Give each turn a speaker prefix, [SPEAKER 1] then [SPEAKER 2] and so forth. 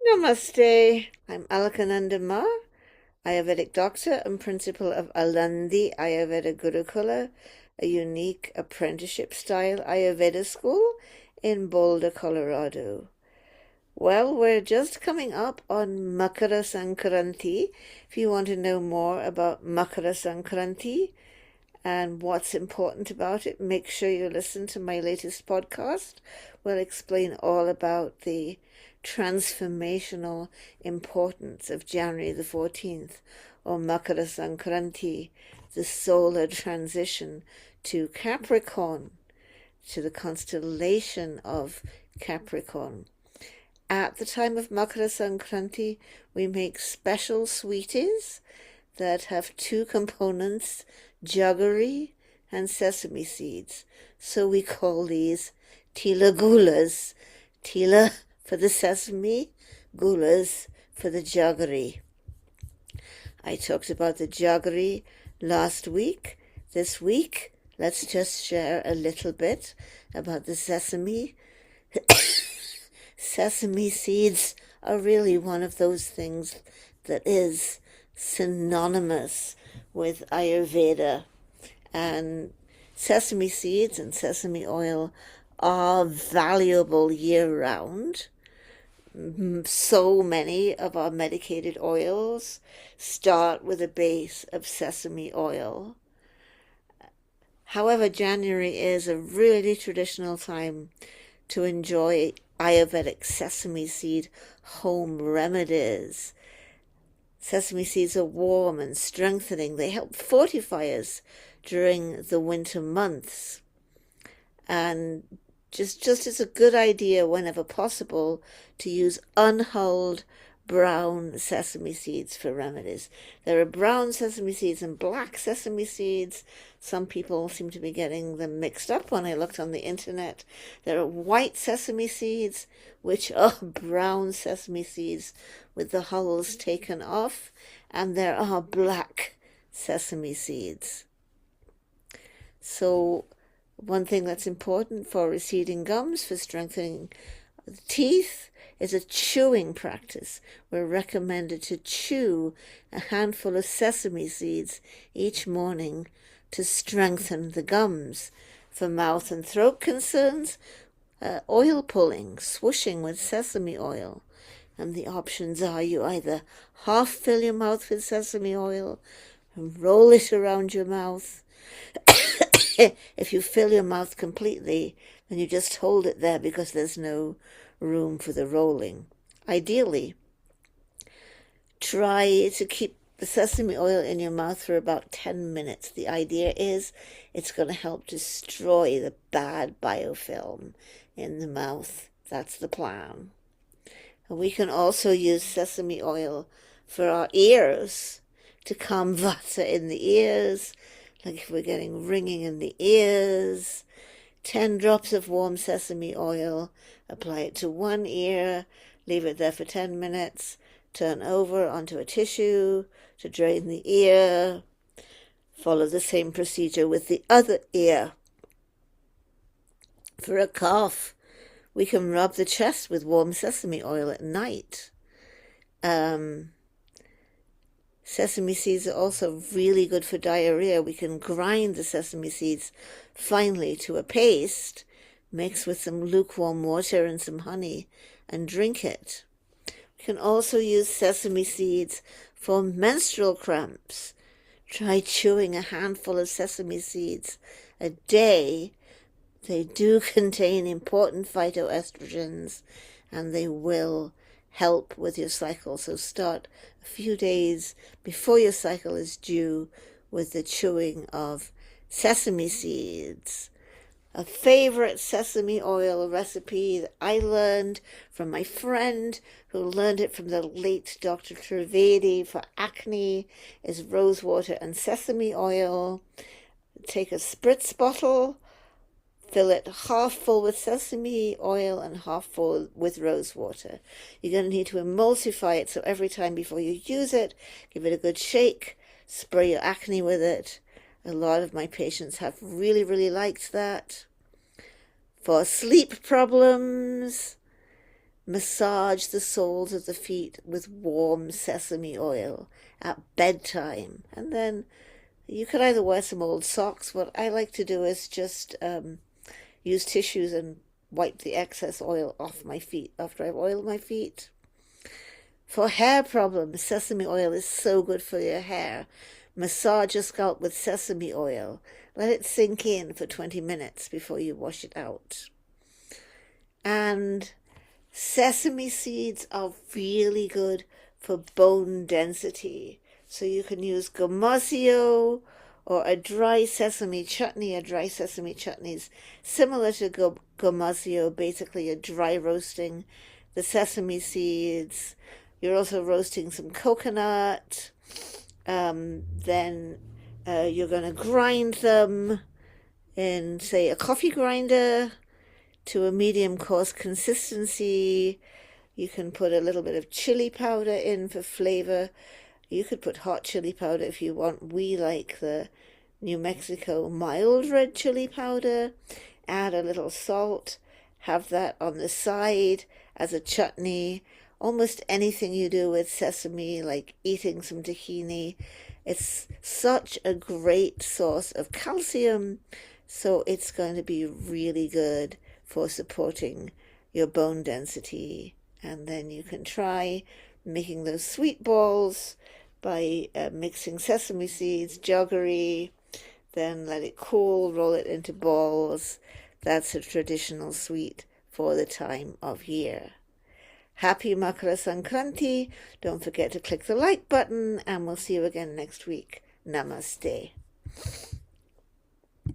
[SPEAKER 1] Namaste. I'm Alakananda Ma, Ayurvedic doctor and principal of Alandi Ayurveda Gurukula, a unique apprenticeship-style Ayurveda school in Boulder, Colorado. Well, we're just coming up on Makara Sankranti. If you want to know more about Makara Sankranti and what's important about it, make sure you listen to my latest podcast. We'll explain all about the transformational importance of January the 14th, or Makara Sankranti, the solar transition to Capricorn, to the constellation of Capricorn. At the time of Makara Sankranti, we make special sweeties that have two components, jaggery and sesame seeds. So we call these tila gulas. Tila for the sesame, gulas for the jaggery. I talked about the jaggery last week. This week, let's just share a little bit about the sesame. Sesame seeds are really one of those things that is synonymous with Ayurveda, and sesame seeds and sesame oil are valuable year-round. So many of our medicated oils start with a base of sesame oil. However, January is a really traditional time to enjoy Ayurvedic sesame seed home remedies. Sesame seeds are warm and strengthening. They help fortify us during the winter months. And just it's a good idea whenever possible to use unhulled brown sesame seeds for remedies. There are brown sesame seeds and black sesame seeds. Some people seem to be getting them mixed up when I looked on the internet. There are white sesame seeds, which are brown sesame seeds with the hulls taken off, and there are black sesame seeds. So one thing that's important for receding gums, for strengthening the teeth, is a chewing practice. We're recommended to chew a handful of sesame seeds each morning to strengthen the gums. For mouth and throat concerns, oil pulling, swooshing with sesame oil. And the options are you either half fill your mouth with sesame oil and roll it around your mouth. If you fill your mouth completely, then you just hold it there because there's no room for the rolling. Ideally, try to keep the sesame oil in your mouth for about 10 minutes. The idea is it's going to help destroy the bad biofilm in the mouth. That's the plan. And we can also use sesame oil for our ears to calm vata in the ears, like if we're getting ringing in the ears. 10 drops of warm sesame oil, apply it to one ear, leave it there for 10 minutes, turn over onto a tissue to drain the ear. Follow the same procedure with the other ear. For a cough, we can rub the chest with warm sesame oil at night. Sesame seeds are also really good for diarrhea. We can grind the sesame seeds finely to a paste, mix with some lukewarm water and some honey, and drink it. We can also use sesame seeds for menstrual cramps. Try chewing a handful of sesame seeds a day. They do contain important phytoestrogens, and they will help with your cycle. So start a few days before your cycle is due with the chewing of sesame seeds. A favorite sesame oil recipe that I learned from my friend who learned it from the late Dr. Trivedi for acne is rosewater and sesame oil. Take a spritz bottle, fill it half full with sesame oil and half full with rose water. You're going to need to emulsify it, so every time before you use it, give it a good shake, spray your acne with it. A lot of my patients have really, really liked that. For sleep problems, Massage the soles of the feet with warm sesame oil at bedtime. And then you could either wear some old socks. What I like to do is just use tissues and wipe the excess oil off my feet after I've oiled my feet. For hair problems, sesame oil is so good for your hair. Massage your scalp with sesame oil. Let it sink in for 20 minutes before you wash it out. And sesame seeds are really good for bone density. So you can use gomosio or a dry sesame chutney. A dry sesame chutney is similar to gomosio, basically a dry roasting the sesame seeds. You're also roasting some coconut. Then you're going to grind them in, say, a coffee grinder to a medium coarse consistency. You can put a little bit of chili powder in for flavor. You could put hot chili powder if you want. We like the New Mexico mild red chili powder. Add a little salt. Have that on the side as a chutney. Almost anything you do with sesame, like eating some tahini, it's such a great source of calcium, so it's going to be really good for supporting your bone density. And then you can try making those sweet balls by mixing sesame seeds, jaggery, then let it cool, roll it into balls. That's a traditional sweet for the time of year. Happy Makara Sankranti. Don't forget to click the like button, and we'll see you again next week. Namaste.